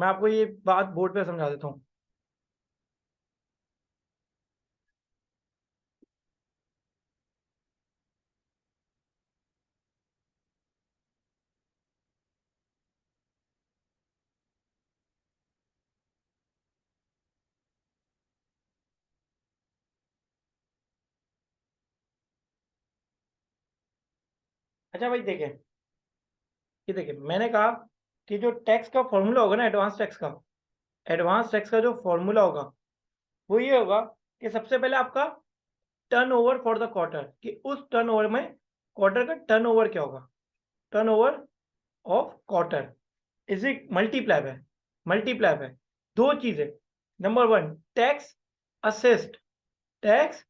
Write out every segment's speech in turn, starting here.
मैं आपको ये बात बोर्ड पे समझा देता हूँ। अच्छा भाई देखें, ये देखिए मैंने कहा कि जो टैक्स का फॉर्मूला होगा ना, एडवांस टैक्स का जो फॉर्मूला होगा वो ये होगा कि सबसे पहले आपका टर्नओवर फॉर द क्वार्टर, कि उस टर्नओवर में क्वार्टर का टर्नओवर क्या होगा, turnover of quarter is it multiply है दो चीजें। Number one, tax assist, tax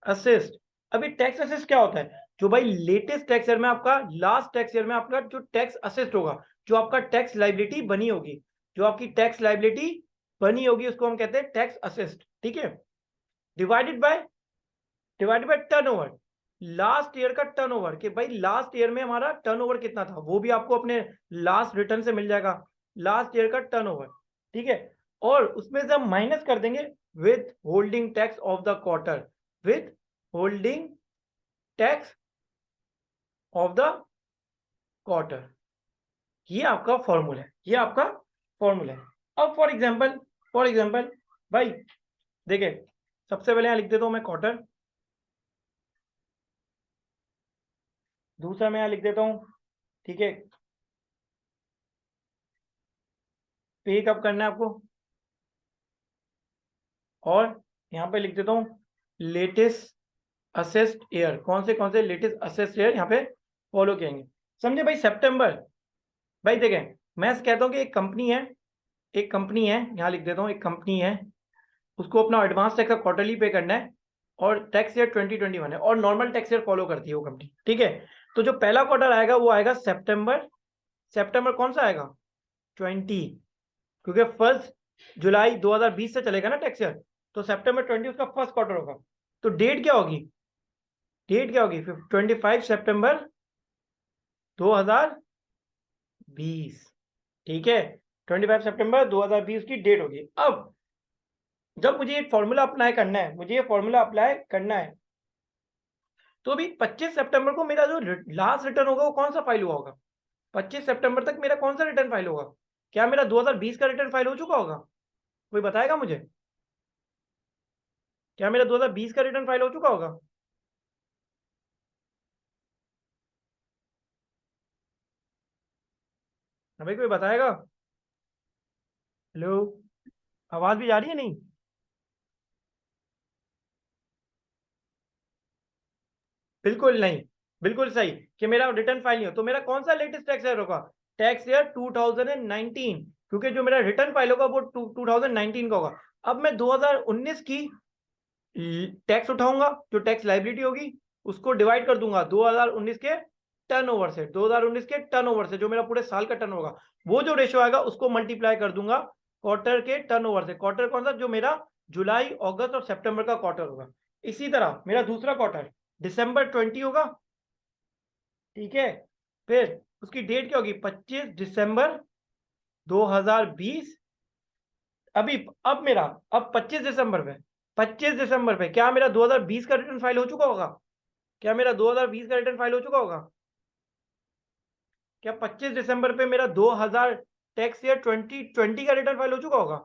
assist. अभी टैक्स असिस्ट क्या होता है? जो भाई लेटेस्ट टैक्स ईयर में आपका, लास्ट टैक्स ईयर में आपका जो टैक्स असिस्ट होगा, जो आपका टैक्स लाइबिलिटी बनी होगी, जो आपकी टैक्स लाइबिलिटी बनी होगी उसको हम कहते हैं टैक्स असिस्ट, ठीक है। Divided by turnover, last year का टर्नओवर, कि भाई लास्ट ईयर में हमारा टर्नओवर कितना था, वो भी आपको अपने लास्ट रिटर्न से मिल जाएगा, लास्ट ईयर का टर्नओवर, ठीक है। और उसमें से हम माइनस कर देंगे with holding tax of the quarter, with holding tax of the quarter. ये आपका फॉर्मूला है, ये आपका फॉर्मूला है। अब फॉर एग्जांपल भाई देखिए, सबसे पहले यहां लिख देता हूं मैं क्वार्टर, दूसरा मैं यहां लिख देता हूं, ठीक है, पे कब करना है आपको, और यहां पे लिख देता हूं लेटेस्ट असेस्ड ईयर, कौन से लेटेस्ट असेस्ड ईयर यहाँ पे फॉलो करेंगे, समझे भाई। सितंबर, भाई देखें मैं कहता हूँ कि एक कंपनी है, यहाँ लिख देता हूँ, एक कंपनी है, उसको अपना एडवांस टैक्स का क्वार्टरली पे करना है, और टैक्स ईयर 2021 है, और नॉर्मल टैक्स ईयर फॉलो करती है वो कंपनी, ठीक है। तो जो पहला क्वार्टर आएगा वो आएगा सितंबर, सितंबर कौन सा आएगा, 20, क्योंकि 1 जुलाई 2020 से चलेगा ना टैक्स ईयर, तो सितंबर 20 उसका फर्स्ट क्वार्टर होगा। तो डेट क्या होगी, 25 सितंबर 2020, ठीक है, 25 सितंबर 2020 की डेट होगी। अब जब मुझे ये फॉर्मूला अप्लाई करना है, तो अभी 25 सितंबर को मेरा जो लास्ट रिटर्न होगा वो कौन सा फाइल हुआ होगा, 25 सितंबर तक मेरा कौन सा रिटर्न फाइल होगा, क्या मेरा 2020 का रिटर्न फाइल हो चुका होगा, कोई बताएगा मुझे, क्या मेरा 2020 का रिटर्न फाइल हो चुका होगा? हाँ भाई कोई बताएगा? हेलो, आवाज भी जा रही है नहीं? बिल्कुल नहीं, बिल्कुल सही, कि मेरा रिटर्न फाइल नहीं हो, तो मेरा कौन सा लेटेस्ट टैक्स ईयर होगा, टैक्स ईयर 2019, क्योंकि जो मेरा रिटर्न फाइल होगा वो 2019 का होगा। अब मैं 2019 की टैक्स उठाऊंगा, जो टैक्स लाइबिलिटी होगी उसको डिवाइड कर दूंगा 2019 के टर्नओवर से, 2019 के टर्नओवर से, जो मेरा पूरे साल का टर्न होगा, वो जो रेशियो आएगा उसको मल्टीप्लाई कर दूंगा क्वार्टर के टर्नओवर से। क्वार्टर कौन सा, जो मेरा जुलाई अगस्त और सितंबर का क्वार्टर होगा। इसी तरह मेरा दूसरा क्वार्टर दिसंबर 20 होगा, ठीक है, फिर उसकी डेट क्या होगी, 25 दिसंबर 2020। अभी अब मेरा, अब 25 दिसंबर पे क्या मेरा 2020 का रिटर्न फाइल हो चुका होगा, क्या मेरा 2020 का रिटर्न फाइल हो चुका होगा, क्या 25 दिसंबर पे मेरा 2000 टैक्स ईयर 2020 का रिटर्न फाइल हो चुका होगा?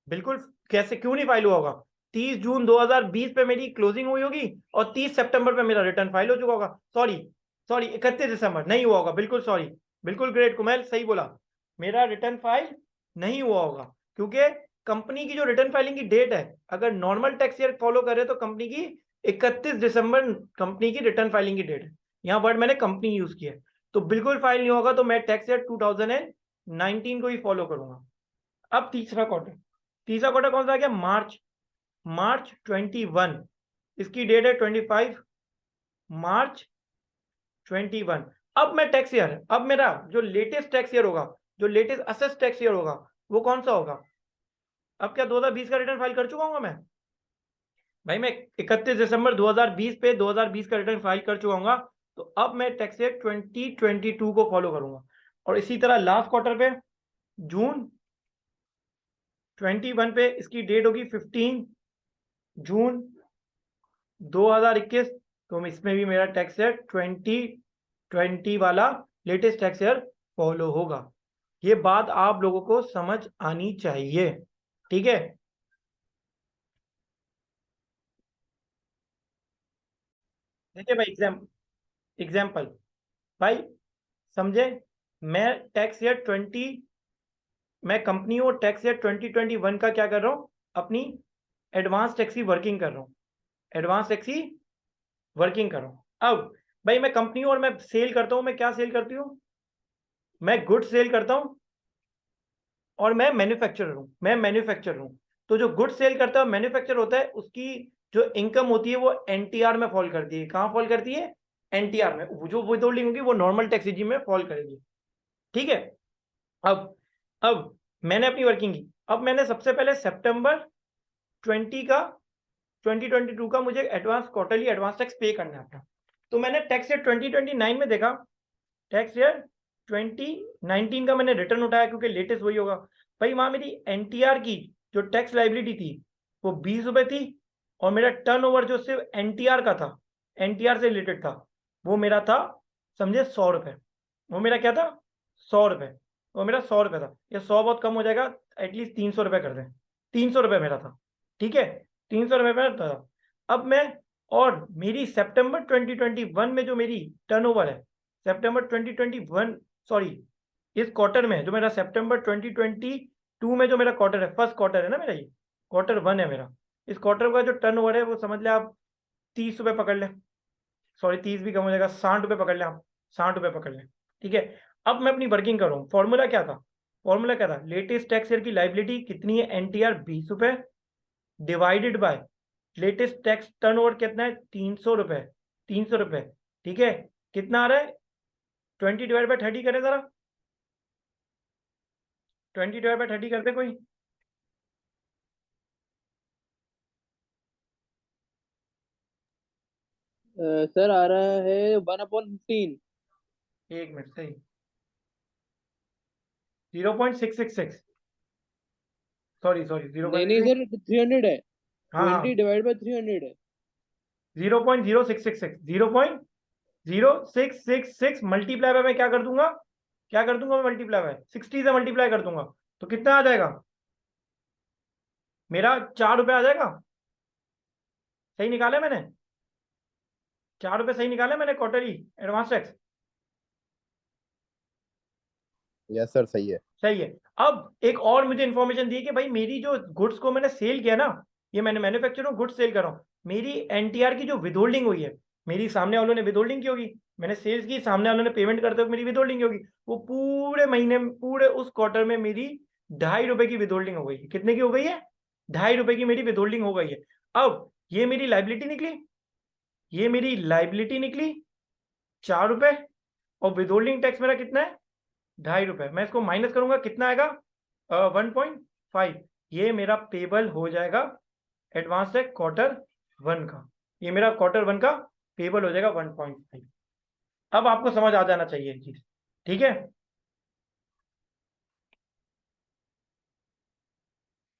बिल्कुल, कैसे क्यों नहीं फाइल हुआ होगा, 30 जून 2020 पे मेरी क्लोजिंग हुई होगी, और 30 सितंबर पे मेरा रिटर्न फाइल हो चुका होगा। सॉरी सॉरी 31 दिसंबर नहीं हुआ होगा, बिल्कुल सॉरी, बिल्कुल ग्रेट कुमेल, सही बोला, मेरा रिटर्न फाइल नहीं हुआ होगा, क्योंकि कंपनी की जो रिटर्न फाइलिंग की डेट है, अगर नॉर्मल टैक्स ईयर फॉलो करे तो कंपनी की 31 दिसंबर कंपनी की रिटर्न फाइलिंग की डेट है, यहाँ वर्ड मैंने कंपनी यूज किया है, तो बिल्कुल फाइल नहीं होगा, तो मैं टैक्स ईयर 2019 को ही फॉलो करूंगा। अब तीसरा क्वार्टर कौन सा आ गया, मार्च, मार्च 21, इसकी डेट है 25 मार्च 21। अब मैं टैक्स ईयर, अब मेरा जो लेटेस्ट टैक्स ईयर होगा, जो लेटेस्ट असेस टैक्स ईयर होगा वो कौन सा होगा? अब क्या 2020 का रिटर्न फाइल कर चुका हूँ मैं? भाई मैं 31 दिसंबर 2020 पे 2020 का रिटर्न फाइल कर चुका हूँ, तो अब मैं टैक्स ईयर 2022 को फॉलो करूंगा। और इसी तरह लास्ट क्वार्टर पे जून 21 पे इसकी डेट होगी 15 जून 2021, तो इसमें भी मेरा टैक्स ईयर 2020 वाला लेटेस्ट टैक्स ईयर फॉलो होगा। ये बात आप लोगों को समझ आनी चाहिए, ठीक है। देखिए भाई, एग्जाम्पल भाई समझे, मैं टैक्स ईयर 20 मैं कंपनी और टैक्स ईयर 2021 का क्या कर रहा हूँ, अपनी एडवांस टैक्स की वर्किंग कर रहा हूँ, एडवांस टैक्स की वर्किंग कर रहा हूँ। अब भाई मैं कंपनी और मैं सेल करता हूँ, मैं क्या सेल करती हूँ, मैं गुड सेल करता हूँ और मैं मैन्युफैक्चरर हूँ। तो जो गुड सेल करता है मैन्युफैक्चर होता है, उसकी जो इनकम होती है वो एनटीआर में फॉल करती है। कहाँ फॉल करती है, एनटीआर में। जो विथहोल्डिंग होगी वो नॉर्मल टैक्स रेजिम में फॉल करेगी, ठीक है। अब मैंने अपनी वर्किंग की। अब मैंने सबसे पहले सितंबर 2022 का मुझे क्वार्टरली एडवांस टैक्स पे करना था। तो मैंने टैक्स ईयर 2029 में देखा, टैक्स ईयर 2019 का मैंने रिटर्न उठाया क्योंकि लेटेस्ट वही होगा। भाई वहां मेरी एनटीआर की जो टैक्स लाइबिलिटी थी वो 20 रुपए थी, और मेरा टर्नओवर जो सिर्फ एनटीआर का था, एनटीआर से रिलेटेड था, वो मेरा था समझे 100 रुपए। वो मेरा क्या था, 100 रुपए। वो मेरा 100 रुपए था। ये 100 बहुत कम हो जाएगा, एटलीस्ट 300 रुपए कर दें। 300 रुपए मेरा था, ठीक है, 300 रुपए मेरा था। अब मैं, और मेरी सितंबर 2021 में जो मेरी टर्नओवर है, सितंबर 2021 सॉरी इस क्वार्टर में जो मेरा सितंबर 2022 में जो मेरा क्वार्टर है, फर्स्ट क्वार्टर है ना मेरा, ये क्वार्टर 1 है मेरा। इस क्वार्टर का जो टर्नओवर है वो समझ ले आप 30 रुपए पकड़ ले, सॉरी 30 भी कम हो जाएगा, 60 रुपए पकड़ ले आप, 60 रुपए पकड़ ले, ठीक है। अब मैं अपनी वर्किंग कर रहा हूँ। फॉर्मूला क्या था, फॉर्मूला क्या था, लेटेस्ट टैक्स ईयर की लाइबिलिटी कितनी है, एनटीआर 20 रुपए divided by latest tax turnover कितना है, 300 रुपए, 300 रुपए, ठीक है। कितना आ रहा है, 20/30 करें जरा, 20/30 करते कोई। सर आ रहा है 1/15। एक मिनट, सही 0.666, सॉरी सॉरी जीरो नहीं पॉइंट नहीं सर, 300 है। हाँ हाँ 20/300 है। 0.0666, 0.0666 मल्टीप्लाई बाय, मैं क्या कर दूंगा, क्या कर दूंगा मैं, मल्टीप्लाई बाय 60 से मल्टीप्लाई कर दूंगा। तो कितना आ जाएगा, मेरा 4 रुपए आ जाएगा। सही निकाले मैंने, 4 रुपए सही निकाले मैंने quarterly advance tax. Yes sir, सही है। सही है। अब एक और मुझे इन्फॉर्मेशन दी कि भाई मेरी जो गुड्स को मैंने सेल किया ना, ये मैंने मैन्युफैक्चर हूँ, गुड्स सेल कर रहा हूँ, मेरी एनटीआर की जो विदहोल्डिंग हुई है, मेरी सामने वालों ने विदहोल्डिंग की होगी, मैंने सेल्स की, सामने वालों ने पेमेंट करते हुए मेरी विदहोल्डिंग होगी, वो पूरे महीने में, पूरे उस क्वार्टर में मेरी 2.5 रुपए की विदहोल्डिंग हो गई है। कितने की हो गई है, 2.5 रुपए की मेरी विदहोल्डिंग हो गई है। अब ये मेरी लाइबिलिटी निकली, ये मेरी लाइबिलिटी निकली 4 रुपए, और विदहोल्डिंग टैक्स मेरा कितना है, 2.5 रुपए। मैं इसको माइनस करूंगा, कितना आएगा, 1.5। ये मेरा पेबल हो जाएगा एडवांस टैक्स क्वार्टर 1 का, ये मेरा क्वार्टर 1 का पेबल हो जाएगा 1.5। अब आपको समझ आ जाना चाहिए चीज, ठीक है।